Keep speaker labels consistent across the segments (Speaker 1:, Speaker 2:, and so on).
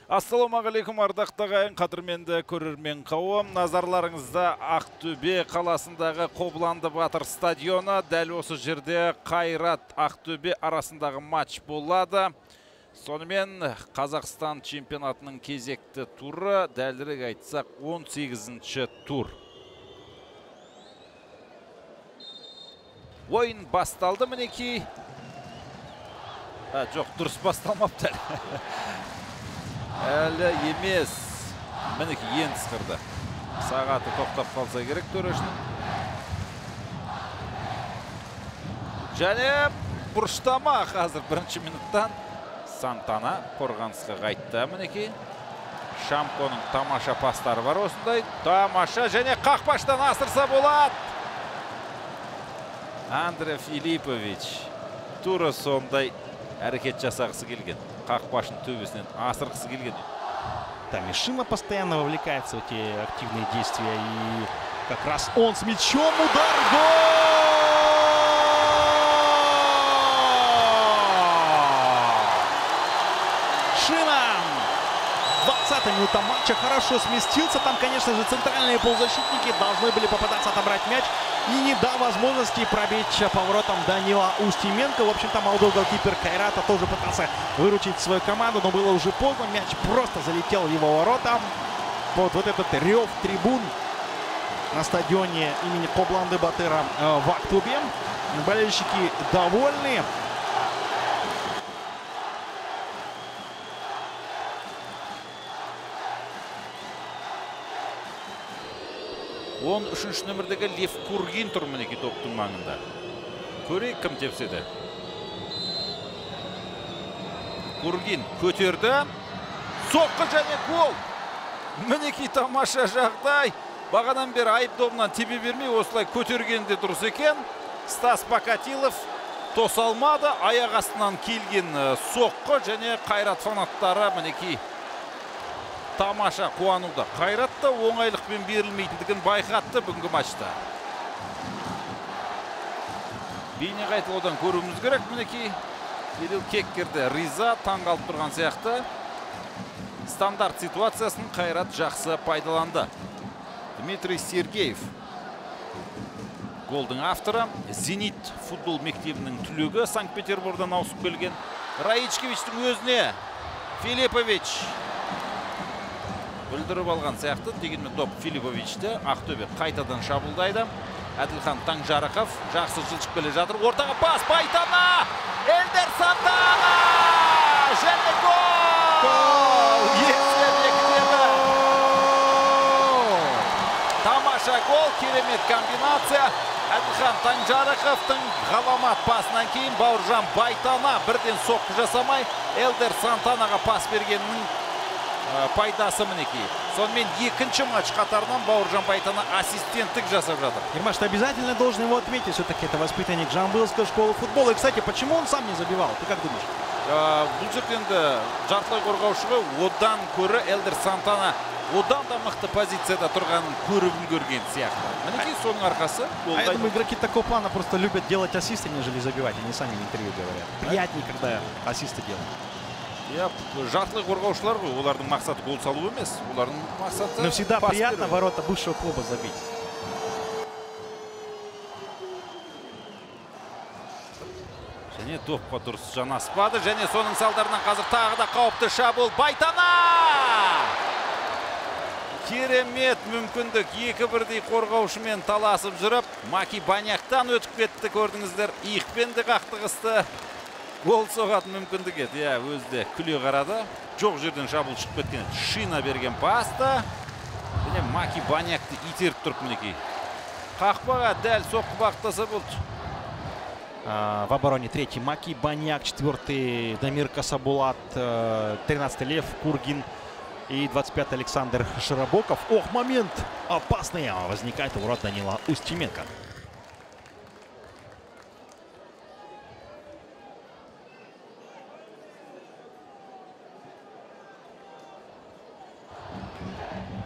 Speaker 1: Ассалаумағалейкум ардақтағы ағайын, қадірменді көрермен қауым. Назарларыңызда Ақтөбе қаласындағы Қобыланды Батыр стадионы. Дәл осы жерде Қайрат Ақтөбе арасындағы матч болады. Сонымен Қазақстан чемпионатының кезекті туры, дәлірек айтсақ 18-ші тур. Ойын басталды мінеки. Жоқ, дұрыс басталмапты. Әлі емес. Мінеки енді сықырды. Сағаты тоқтап қалса керек төрешінің. Және бұрыштама қазір бірінші минуттан Сантана қорғанысқа қайтты мінеки. Шамконың тамаша пастары бар осындай. Тамаша және қақпаштан асырса болады. Андре Филиппович тура сондай әрекет жасағысы келген. Қақпашын төбесінен асырғысы келген.
Speaker 2: Да, Мишима постоянно вовлекается в эти активные действия. И как раз он с мячом. Удар! Гол! Шина! 20-я минута матча. Хорошо сместился. Там, конечно же, центральные полузащитники должны были попытаться отобрать мяч. И не дал возможности пробить поворотом Данила Устименко. В общем-то, молодой голкипер Кайрата тоже пытался выручить свою команду, но было уже поздно. Мяч просто залетел в его ворота. Вот этот рев трибун на стадионе имени Қобыланды Батыра в Ақтөбе. Болельщики довольны.
Speaker 1: Он үшінші нөмірдегі Лев Кургин тұр мінеки топтың маңында. Көрейік кім тепседі. Кургин көтерді. Соққы және гол. Мінеки тамаша жағдай. Бағадан бері айып добынан тебе бермей осылай көтергенде дұрыс екен. Стас Покатилов тосалмады. Аяқ астынан келген соққы және Қайрат фанаттары мінеки тамаша қуануда. Қайратта оңайлықпен берілмейтіндігін байқатты бүгінгі матчта. Бейне қайтылудан көруіміз керек мінеки. Кирилл Кеккерді риза таңғалып тұрған сияқты. Стандарт ситуациясын Қайрат жақсы пайдаланды. Дмитрий Сергеев. Голдың авторы. Зенит футбол мектебінің түлегі. Санкт-Петербургдан ауысып келген. Раичкевичтің өзіне. Филиппович бүлдіріп алған сияқты. Дегенмен доп Филипповичті. Ақтөбе қайтадан шабуылдайды. Әділхан Таңжарықов жақсы жылжып келе жатыр. Ортаға пас Байтана! Элдер Сантана! Және гол! Тамаша гол, керемет комбинация. Әділхан Таңжарықовтың ғаламат пасынан кейін Бауыржан Байтана бірден соққы жасамай Элдер Сантанаға пас бергеннің пайдасы мінеки. Сонымен екінші матч қатарынан Бауыржан Байтана ассистенттік жасап жатыр.
Speaker 2: Ермаш, ты обязательно должен его отметить. Все-таки это воспитанник Жамбылской школы футбола. И, кстати, почему он сам не забивал? Ты как думаешь?
Speaker 1: Бұл жерден жартылай қорғаушыға одан көрі Элдер Сантана одан да мықты позицияда тұрғанын көрігін көрген сияқты. Мінеки соның арқасы.
Speaker 2: Я думаю, игроки такого плана просто любят делать ассисты, нежели забивать. Они сами в интервью говорят. Приятнее, когда ассисты делают.
Speaker 1: Жартылай қорғаушылар ғой, олардың мақсаты гол салу емес. Олардың мақсаты...
Speaker 2: Но всегда приятно ворота бывшего клуба забить.
Speaker 1: Және допқа дұрыс жанаспады. Және соның салдарынан қазір тағы да қауіпті шабуыл. Байтана! Керемет мүмкіндік. Екі бірдей қорғаушымен таласып жүріп, Маки Баняктан өтіп кетті, көрдіңіздер. Иықпен де қақтығысты. Гол соғатын мүмкіндік еді. Өзде күле қарады. Жоқ жерден шабуыл шығып кеткен. Шина берген пасты. Және Маки Банякты итеріп тұрып мінеки. Қақпаға дәл соққы бағыттаса болды.
Speaker 2: В обороне третий Маки Баняк, четвертый Дамир Касабулат, 13-й Лев Кургин и 25-й Александр Широбоков. Ох, момент опасный возникает у ворот Данила Устименко.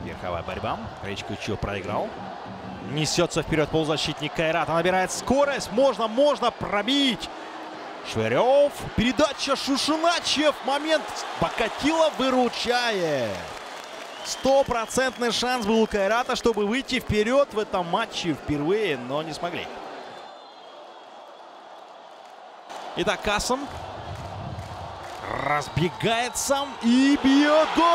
Speaker 2: Верховая борьба. Речкучев проиграл. Несется вперед полузащитник Кайрата. Набирает скорость. Можно пробить. Шверев. Передача Шушиначев. Момент. Покатилов выручает. 100% шанс был у Кайрата, чтобы выйти вперед в этом матче впервые, но не смогли. Итак, Касым разбегается и бьет гол!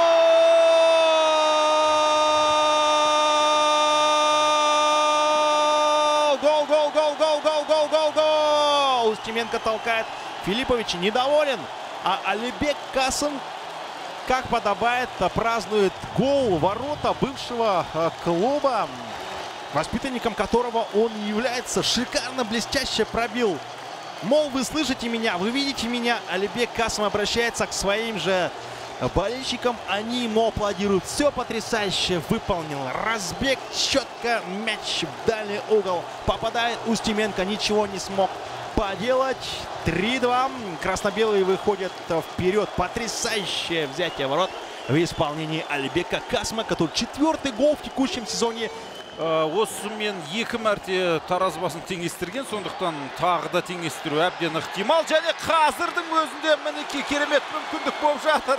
Speaker 2: Гол! Устименко толкает Филипповича, недоволен, а Алибек Касым, как подобает, празднует гол в ворота бывшего клуба, воспитанником которого он является. Шикарно, блестяще пробил. Мол, вы слышите меня, вы видите меня. Алибек Касым обращается к своим же болельщикам. Они ему аплодируют. Все потрясающе выполнил. Разбег, четко, мяч в дальний угол. Попадает Устименко, ничего не смог поделать. 3-2. Красно-белые выходят вперед. Потрясающее взятие ворот в исполнении Алибека Касыма, который 4-й гол в текущем сезоне.
Speaker 1: Осымен 2 мәрте таразбасын теңестірген, сондықтан тағы да теңестіру әбден ықтимал. Және қазірдің өзінде мінекей керемет мүмкіндік болып жатыр.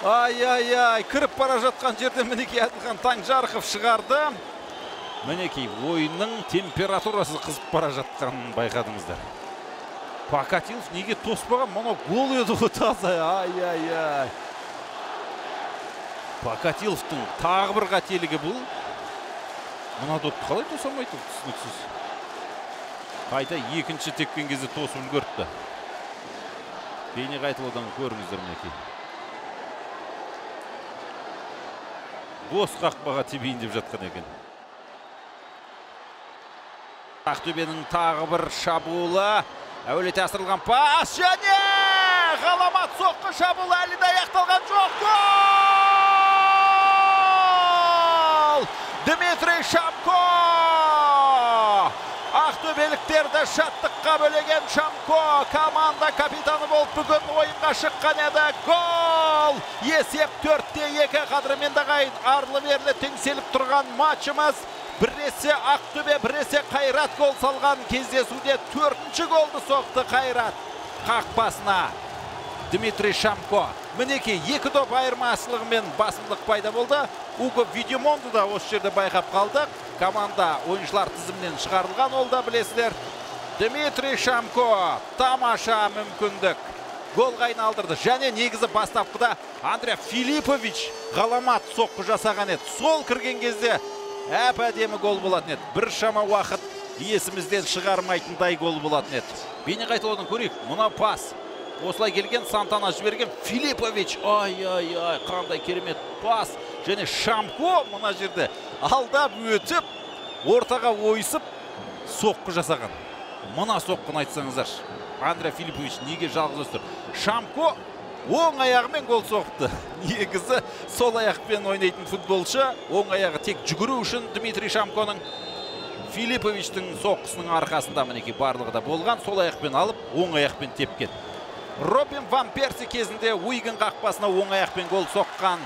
Speaker 1: Ай-ай-ай, кіріп бара жатқан жерде мінекей Әділхан Таңжарықов шығарды. Мінекей ойынның температурасы қызып бара жатқанын байқадыңыздар. Покатилов неге тоспаған? Мұны гол еді ғой таза. Ай-ай-ай. Покатиловтың тағы бір қателігі бұл. Мұна допты қалай тосамайды, түсініксіз. Қайта екінші тепкен кезде тосып үлгеріпті. Бейне қайтылудан көріңіздер мінекей. Бос қақпаға тебейін деп жатқан екен. Ақтөбенің тағы бір шабуылы. Әуелете асырылған пас және ғаламат соққы шабуылы әлі де аяқталған жоқ. Дмитрий Шамко! Ақтөбеліктерді шаттыққа бөлеген Шамко команда капитаны болып бүгін ойынға шыққан еді. Гол! Есеп 4-2 қадірмен дағайын арлы-берлі теңселіп тұрған матчымыз. Біресе Ақтөбе, біресе Қайрат гол салған кездесуде 4-ші голды соқты Қайрат қақпасына. Дмитрий Шамко. Мінекей 2 доп айырмашылығымен басымдық пайда болды. Уго Видимонды да осы жерде байқап қалдық. Команда ойыншылар тізімінен шығарылған, ол да білесіздер. Дмитрий Шамко тамаша мүмкіндік. Голға айналдырды. Және негізі бастапқыда Андрей Филиппович ғаламат соққы жасаған еді. Сол кірген кезде әп-әдемі гол болатын еді. Бір шама уақыт есімізден шығармайтындай гол болатын еді. Бейне қайталаудан көрейік. Мұна пас. Осылай келген Сантана жіберген Филиппович. Ай-ай-ай, қандай керемет пас. Және Шамко мұна жерде алдап өтіп, ортаға ойысып, соққы жасаған. Мұна соққын айтсаңыздар. Андрей Филиппович неге жалғыз өстір? Шамко оң аяғымен гол соқты. Негізі сол аяқпен ойнайтын футболшы. Оң аяғы тек жүгіру үшін Дмитрий Шамконың Филипповичтің соққысының арқасында мінекей барлығы да болған. Сол аяқпен алып, оң аяқпен тепкен. Робин Ван Перси кезінде Уйген қақпасына оң аяқпен гол соққан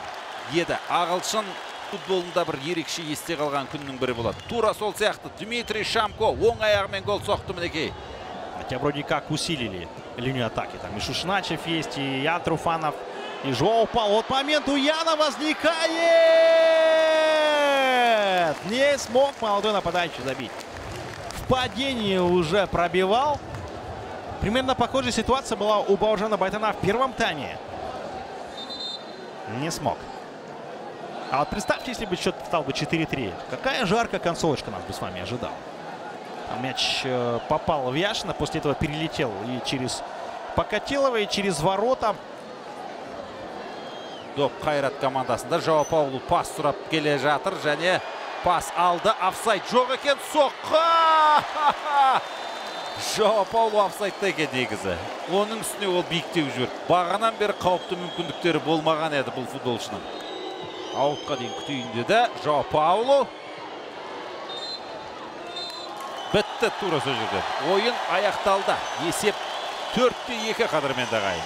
Speaker 1: еді. Ағылшын футболында бір ерекше есте қалған күннің бірі болады. Тура сол сияқты Дмитрий Шамко оң аяғымен гол соқты мінекей.
Speaker 2: Хотя вроде как усилили линию атаки. Там и Шушиначев есть, и Ян Труфанов, и Жоу Паул. Вот момент у Яна возникает! Не смог молодой нападающий забить. В падении уже пробивал. Примерно похожая ситуация была у Бауыржана Байтана в первом тайме. Не смог. А вот представьте, если бы счет стал бы 4-3. Какая жаркая концовочка нас бы с вами ожидала. Там мяч попал в Яшина, после этого перелетел и через Покатилова, и через ворота.
Speaker 1: Доп Қайрат командасында Жоу Паулу пас сұрап келе жатыр. Және пас алды. Офсайд жоқ екен. Соққы! Жоу Паулу офсайдта екен негізі. Оның үстіне ол биіктеу жіберді. Бағанан бері қауіпті мүмкіндіктері болмаған еді бұл футболшының. Аутқа дейін күтейін деді Жоу Паулу. Бітті тура сол жерде. Ойын аяқталды. Есеп 4-2 қадірмен дағайын.